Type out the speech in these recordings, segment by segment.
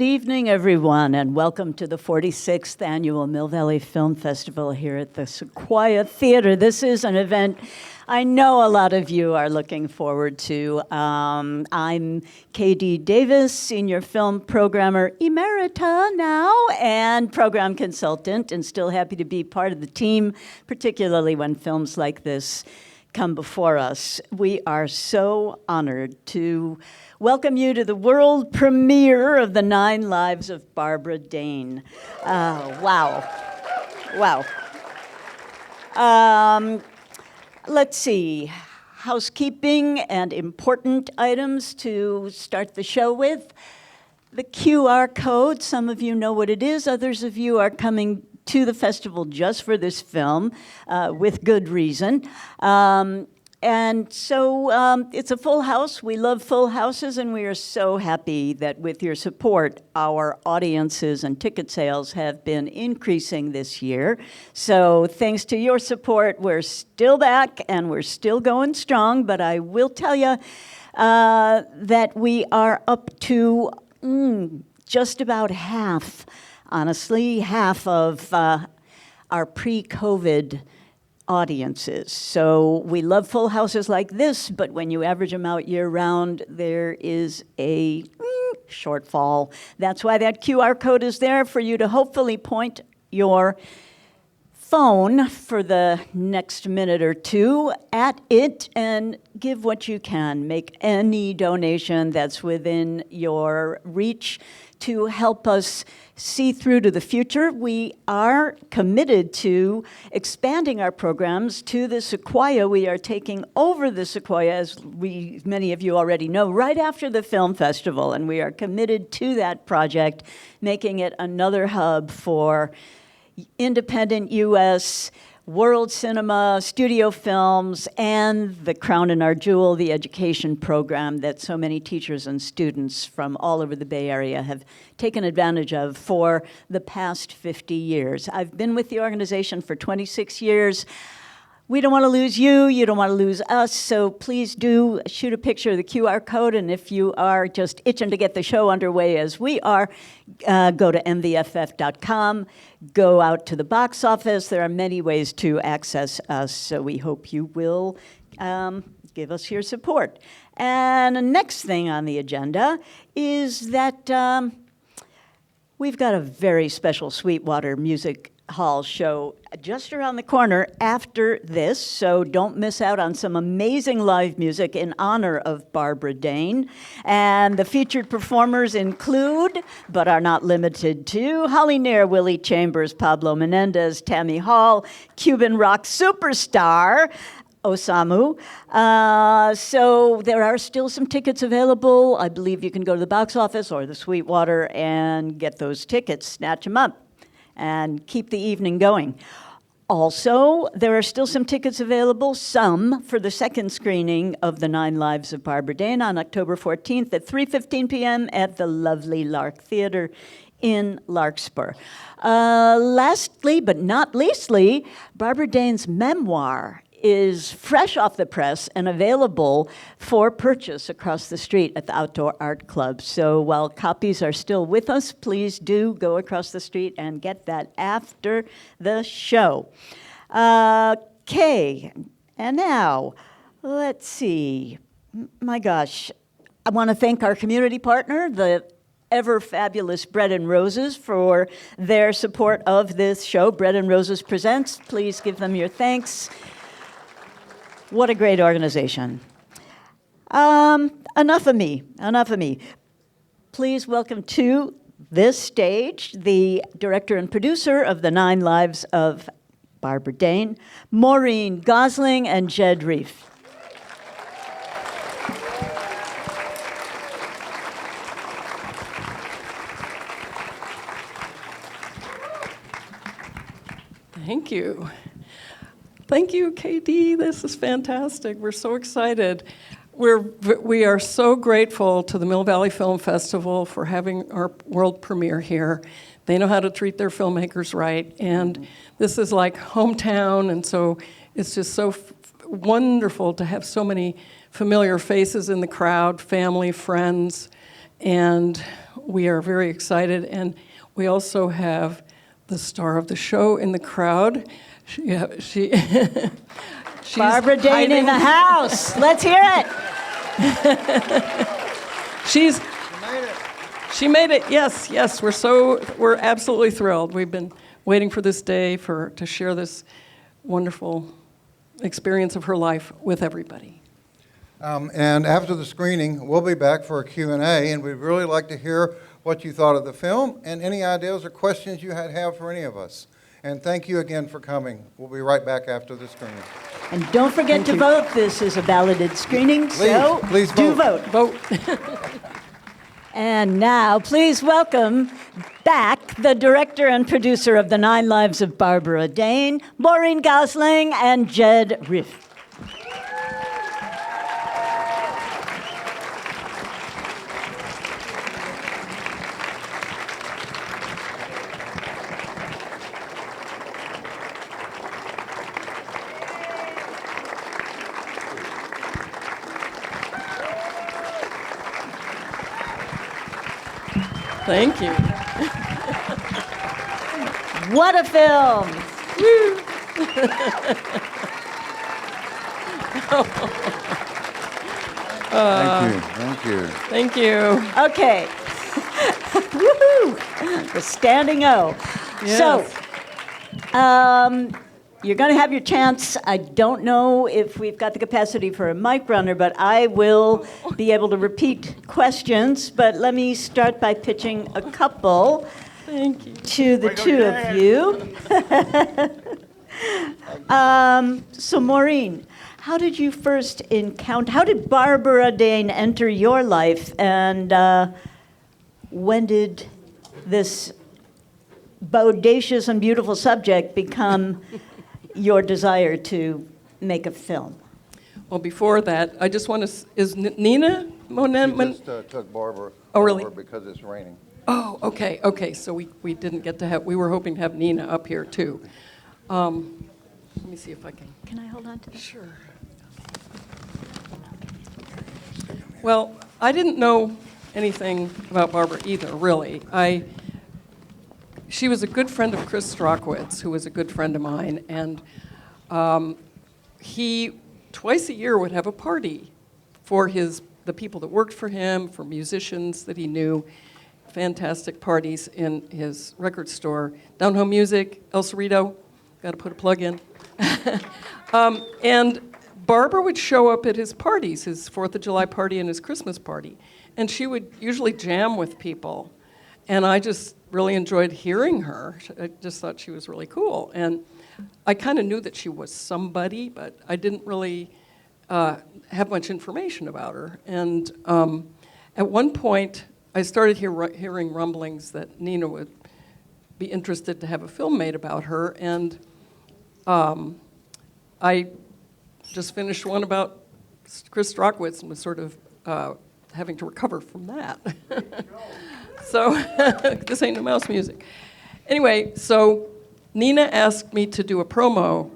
Good evening, everyone, and welcome to the 46th Annual Mill Valley Film Festival here at the Sequoia Theater. This is an event I know a lot of you are looking forward to. I'm K.D. Davis, Senior Film Programmer Emerita now, and Program Consultant, and still happy to be part of the team, particularly when films like this come before us. We are so honored to welcome you to the world premiere of the 9 Lives of Barbara Dane. Wow. Let's see, housekeeping and important items to start the show with. The QR code, some of you know what it is, others of you are coming to the festival just for this film, with good reason. And so it's a full house. We love full houses, and we are so happy that with your support, our audiences and ticket sales have been increasing this year. So thanks to your support, we're still back, and we're still going strong. But I will tell you that we are up to just about half, honestly, half of our pre-COVID audiences. So we love full houses like this, but when you average them out year-round, there is a shortfall. That's why that QR code is there for you to hopefully point your phone for the next minute or two at it and give what you can. Make any donation that's within your reach to help us see through to the future. We are committed to expanding our programs to the Sequoia. We are taking over the Sequoia, as many of you already know, right after the film festival, and we are committed to that project, making it another hub for independent U.S. world cinema, studio films, and the crown and our jewel, the education program that so many teachers and students from all over the Bay Area have taken advantage of for the past 50 years. I've been with the organization for 26 years. We don't want to lose you, you don't want to lose us, so please do shoot a picture of the QR code, and if you are just itching to get the show underway as we are, go to MVFF.com, go out to the box office. There are many ways to access us, so we hope you will give us your support. And the next thing on the agenda is that we've got a very special Sweetwater Music Hall show just around the corner after this, so don't miss out on some amazing live music in honor of Barbara Dane. And the featured performers include, but are not limited to, Holly Nair, Willie Chambers, Pablo Menendez, Tammy Hall, Cuban rock superstar Osamu. So there are still some tickets available. I believe you can go to the box office or the Sweetwater and get those tickets, snatch them up, and keep the evening going. Also, there are still some tickets available, some for the second screening of The 9 Lives of Barbara Dane on October 14th at 3:15 p.m. at the lovely Lark Theater in Larkspur. Lastly, but not leastly, Barbara Dane's memoir is fresh off the press and available for purchase across the street at the Outdoor Art Club. So while copies are still with us, please do go across the street and get that after the show. Okay, and now, let's see. My gosh, I want to thank our community partner, the ever fabulous Bread and Roses, for their support of this show. Bread and Roses Presents. Please give them your thanks. What a great organization. Enough of me. Please welcome to this stage the director and producer of The 9 Lives of Barbara Dane, Maureen Gosling and Jed Riffe. Thank you. Thank you, KD. This is fantastic. We're so excited. We are so grateful to the Mill Valley Film Festival for having our world premiere here. They know how to treat their filmmakers right, and this is like hometown, and so it's just so wonderful to have so many familiar faces in the crowd, family, friends, and we are very excited, and we also have the star of the show in the crowd. She's Barbara Dane in the house. Let's hear it. She made it. Yes. We're absolutely thrilled. We've been waiting for this day to share this wonderful experience of her life with everybody. And after the screening, we'll be back for a Q&A, and we'd really like to hear what you thought of the film and any ideas or questions you have for any of us. And thank you again for coming. We'll be right back after the screening. And don't forget to vote. This is a balloted screening, Please do vote. vote. And now, please welcome back the director and producer of The 9 Lives of Barbara Dane, Maureen Gosling and Jed Riffe. Thank you. What a film! Thank you. Thank you. Okay. Woohoo! The standing O. Yes. So, you're going to have your chance. I don't know if we've got the capacity for a mic runner, but I will be able to repeat questions. But let me start by pitching a couple Thank you. to the two of you. So Maureen, how did you first encounter, how did Barbara Dane enter your life, and when did this bodacious and beautiful subject become your desire to make a film? Well, before that, I just want to, is Nina Monet? We just took Barbara Oh, really? over because it's raining. Oh, okay. So we didn't get to have, we were hoping to have Nina up here too. Let me see if I can. Can I hold on to this? Sure. Well, I didn't know anything about Barbara either, really. She was a good friend of Chris Strachwitz, who was a good friend of mine, and he twice a year would have a party for the people that worked for him, for musicians that he knew. Fantastic parties in his record store. Down Home Music, El Cerrito, got to put a plug in. And Barbara would show up at his parties, his 4th of July party and his Christmas party, and she would usually jam with people. And I just really enjoyed hearing her. I just thought she was really cool. And I kind of knew that she was somebody, but I didn't really have much information about her. And at one point, I started hearing rumblings that Nina would be interested to have a film made about her. And I just finished one about Chris Strachwitz and was sort of having to recover from that. So this ain't no mouse music. Anyway, so Nina asked me to do a promo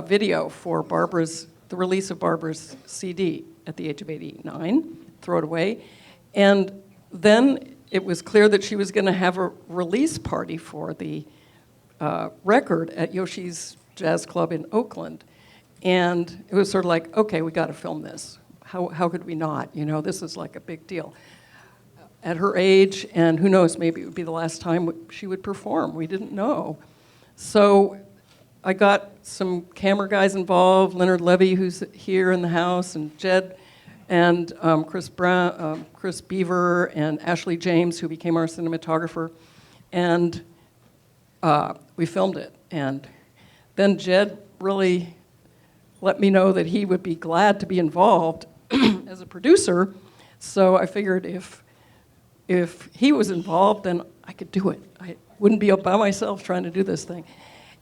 video for the release of Barbara's CD at the age of 89, throw it away. And then it was clear that she was going to have a release party for the record at Yoshi's Jazz Club in Oakland. And it was sort of like, okay, we got to film this. How could we not? You know, this is like a big deal. At her age, and who knows, maybe it would be the last time she would perform. We didn't know. So I got some camera guys involved, Leonard Levy, who's here in the house, and Jed, and Chris Beaver, and Ashley James, who became our cinematographer. And we filmed it. And then Jed really let me know that he would be glad to be involved as a producer. So I figured if he was involved, then I could do it. I wouldn't be up by myself trying to do this thing.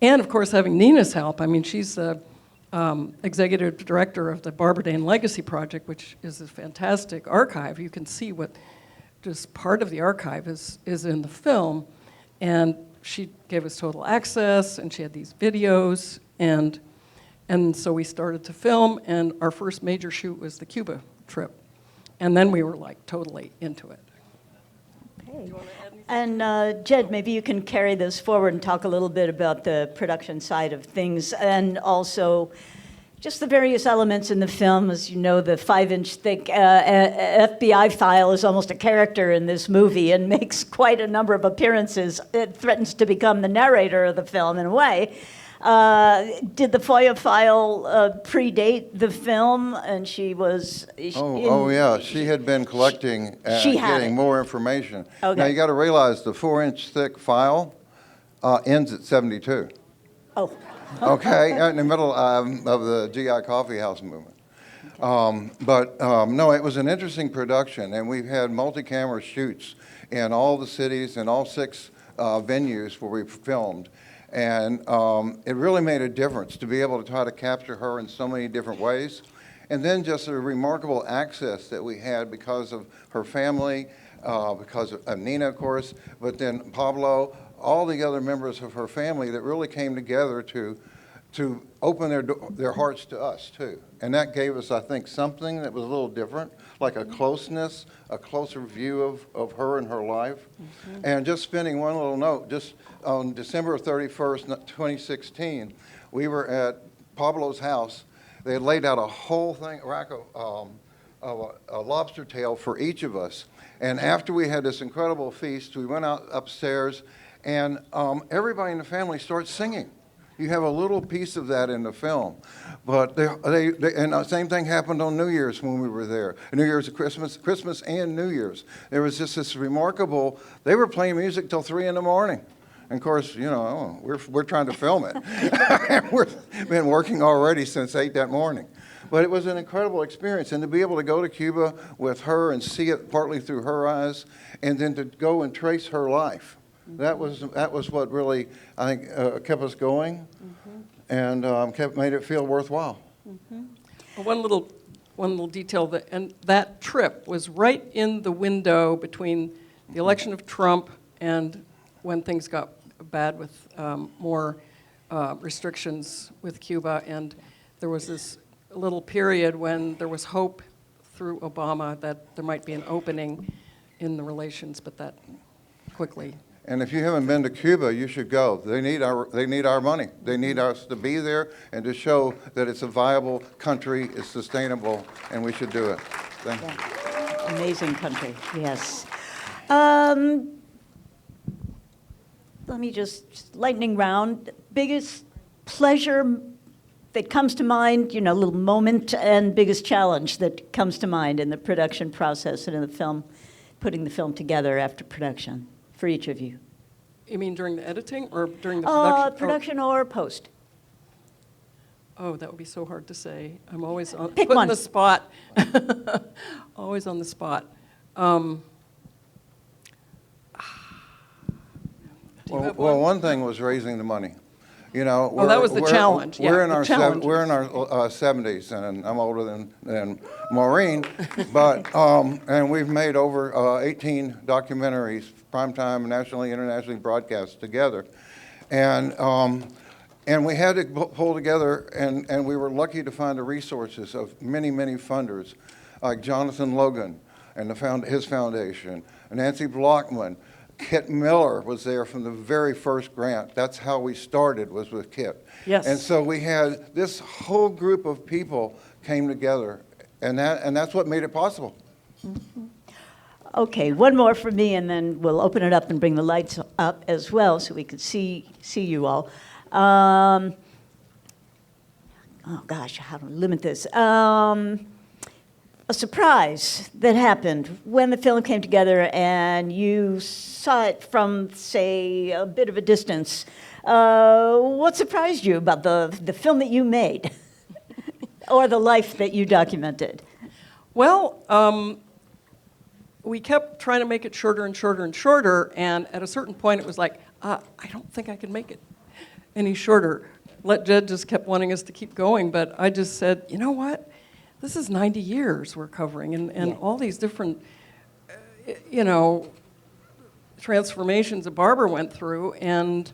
And of course, having Nina's help. I mean, she's the executive director of the Barbara Dane Legacy Project, which is a fantastic archive. You can see what just part of the archive is in the film. And she gave us total access, and she had these videos, and so we started to film, and our first major shoot was the Cuba trip. And then we were like totally into it. Okay. And Jed, maybe you can carry this forward and talk a little bit about the production side of things, and also just the various elements in the film. As you know, the 5-inch thick FBI file is almost a character in this movie and makes quite a number of appearances. It threatens to become the narrator of the film in a way. Did the FOIA file predate the film? And she was... Oh, yeah, she had been collecting and She had getting it. more information. Okay. Now, you got to realize the 4-inch thick file ends at 72. Oh, Okay, in the middle of the GI Coffee House movement. No, it was an interesting production, and we've had multi-camera shoots in all the cities and all 6 venues where we filmed. And it really made a difference to be able to try to capture her in so many different ways. And then just the remarkable access that we had because of her family, because of Nina, of course, but then Pablo, all the other members of her family that really came together to open their hearts to us, too. And that gave us, I think, something that was a little different, like a closeness, a closer view of her and her life. Mm-hmm. And just spending one little note, just on December 31st, 2016, we were at Pablo's house. They had laid out a whole thing, a rack of a lobster tail for each of us. And after we had this incredible feast, we went out upstairs, and everybody in the family started singing. You have a little piece of that in the film. But and the same thing happened on New Year's when we were there. New Year's, Christmas and New Year's. There was just this remarkable, they were playing music till 3 in the morning. And of course, you know, we're trying to film it. We've been working already since 8 that morning. But it was an incredible experience. And to be able to go to Cuba with her and see it partly through her eyes, and then to go and trace her life. That was what really, I think, kept us going, and made it feel worthwhile. Well, one little detail, that trip was right in the window between the election of Trump and when things got bad with more restrictions with Cuba, and there was this little period when there was hope through Obama that there might be an opening in the relations, but that quickly. And if you haven't been to Cuba, you should go. They need our money. They need us to be there and to show that it's a viable country, it's sustainable, and we should do it. Thank you. Amazing country, yes. Let me just lightning round. Biggest pleasure that comes to mind, you know, little moment, and biggest challenge that comes to mind in the production process and in the film, putting the film together after production for each of you. You mean during the editing or during the production? Production or post. Oh, that would be so hard to say. I'm always on, Pick put one. in the spot. Always on the spot. Well, one thing was raising the money. You know, that was the challenge. We're Yeah, in the our challenge. we're in our 70s, and I'm older than Maureen, but and we've made over 18 documentaries, primetime, nationally, internationally broadcast together, and we had to pull together, and we were lucky to find the resources of many funders, like Jonathan Logan and his foundation, Nancy Blockman. Kit Miller was there from the very first grant. That's how we started, was with Kit. Yes. And so we had this whole group of people came together, and that's what made it possible. Okay, one more for me, and then we'll open it up and bring the lights up as well so we can see you all. Oh gosh, how to limit this. A surprise that happened when the film came together and you saw it from, say, a bit of a distance. What surprised you about the film that you made or the life that you documented? Well, we kept trying to make it shorter and shorter and shorter, and at a certain point it was like, I don't think I can make it any shorter. Jed just kept wanting us to keep going, but I just said, you know what? This is 90 years we're covering, and all these different, transformations that Barbara went through, and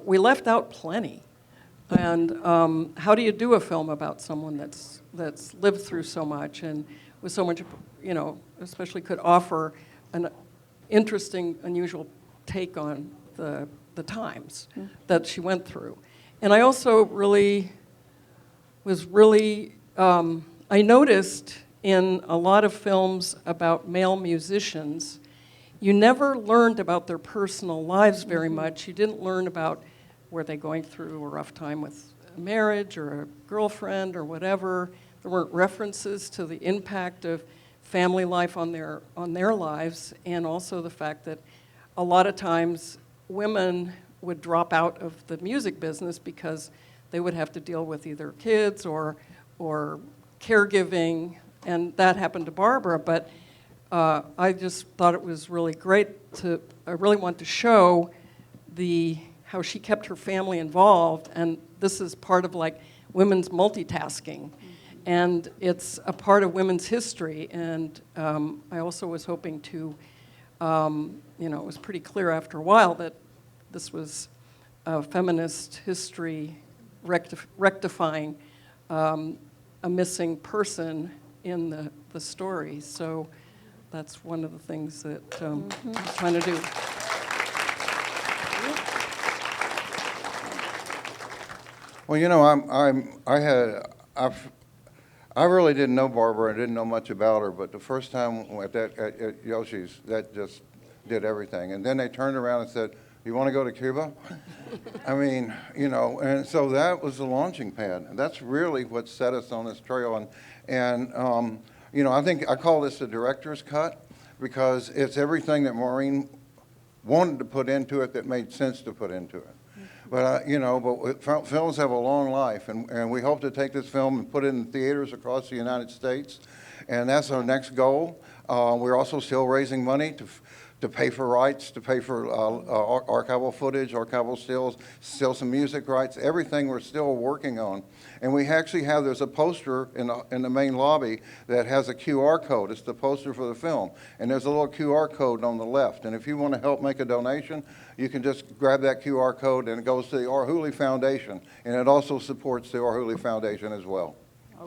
we left out plenty. And how do you do a film about someone that's lived through so much and with so much, especially could offer an interesting, unusual take on the times that she went through. And I also I noticed in a lot of films about male musicians, you never learned about their personal lives very much. You didn't learn about were they going through a rough time with a marriage or a girlfriend or whatever. There weren't references to the impact of family life on their lives, and also the fact that a lot of times women would drop out of the music business because they would have to deal with either kids or caregiving, and that happened to Barbara. But I just thought it was really great I really want to show how she kept her family involved, and this is part of like women's multitasking. And it's a part of women's history, and I also was hoping to, it was pretty clear after a while that this was a feminist history rectifying a missing person in the story. So that's one of the things that I was trying to do. Well, I really didn't know Barbara. I didn't know much about her, but the first time at Yoshi's, that just did everything. And then they turned around and said, "You want to go to Cuba?" I mean, and so that was the launching pad. That's really what set us on this trail. And I think I call this the director's cut because it's everything that Maureen wanted to put into it that made sense to put into it. But, films have a long life, and we hope to take this film and put it in theaters across the United States, and that's our next goal. We're also still raising money to pay for rights, to pay for archival footage, archival stills, still some music rights, everything we're still working on. And we actually there's a poster in the main lobby that has a QR code. It's the poster for the film. And there's a little QR code on the left. And if you want to help make a donation, you can just grab that QR code and it goes to the Orhuli Foundation. And it also supports the Orhuli Foundation as well.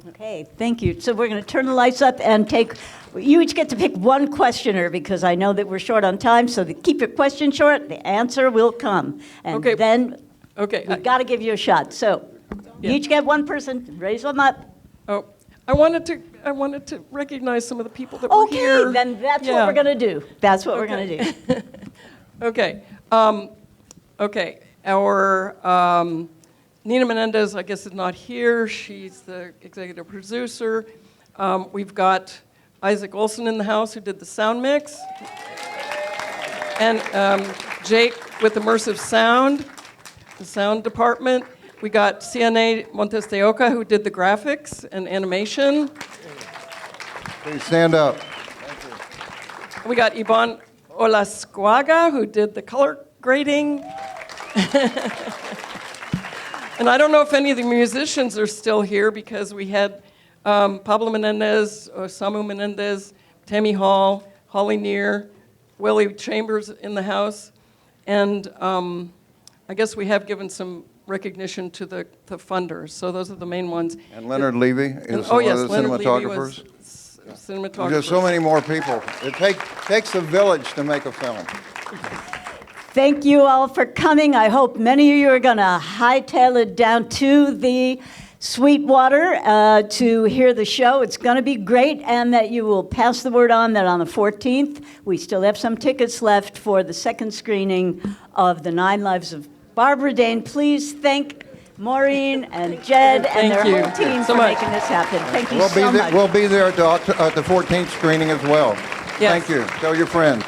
Okay, thank you. So we're going to turn the lights up and you each get to pick one questioner because I know that we're short on time, so keep your question short, the answer will come. And then we've got to give you a shot. So you each get one person, raise them up. Oh, I wanted to recognize some of the people that were here. Okay, then that's what we're going to do. That's what we're going to do. Okay. Our Nina Menendez, I guess, is not here. She's the executive producer. We've got Isaac Olson in the house, who did the sound mix. And Jake with Immersive Sound, the sound department. We got CNA Montes de Oca, who did the graphics and animation. Please stand up. We got Ivan Olascuaga, who did the color grading. And I don't know if any of the musicians are still here because we had Pablo Menendez, Samu Menendez, Tammy Hall, Holly Neer, Willie Chambers in the house. And I guess we have given some recognition to the funders. So those are the main ones. And Leonard Levy is one one of of the Leonard cinematographers. Cinematographer. There's so many more people. It takes a village to make a film. Thank you all for coming. I hope many of you are going to hightail it down to the Sweetwater to hear the show. It's going to be great, and that you will pass the word on that on the 14th, we still have some tickets left for the second screening of The 9 Lives of Barbara Dane. Please thank Maureen and Jed and their whole team for making this happen. Thank you so much. We'll be there at the 14th screening as well. Yes. Thank you. Tell your friends.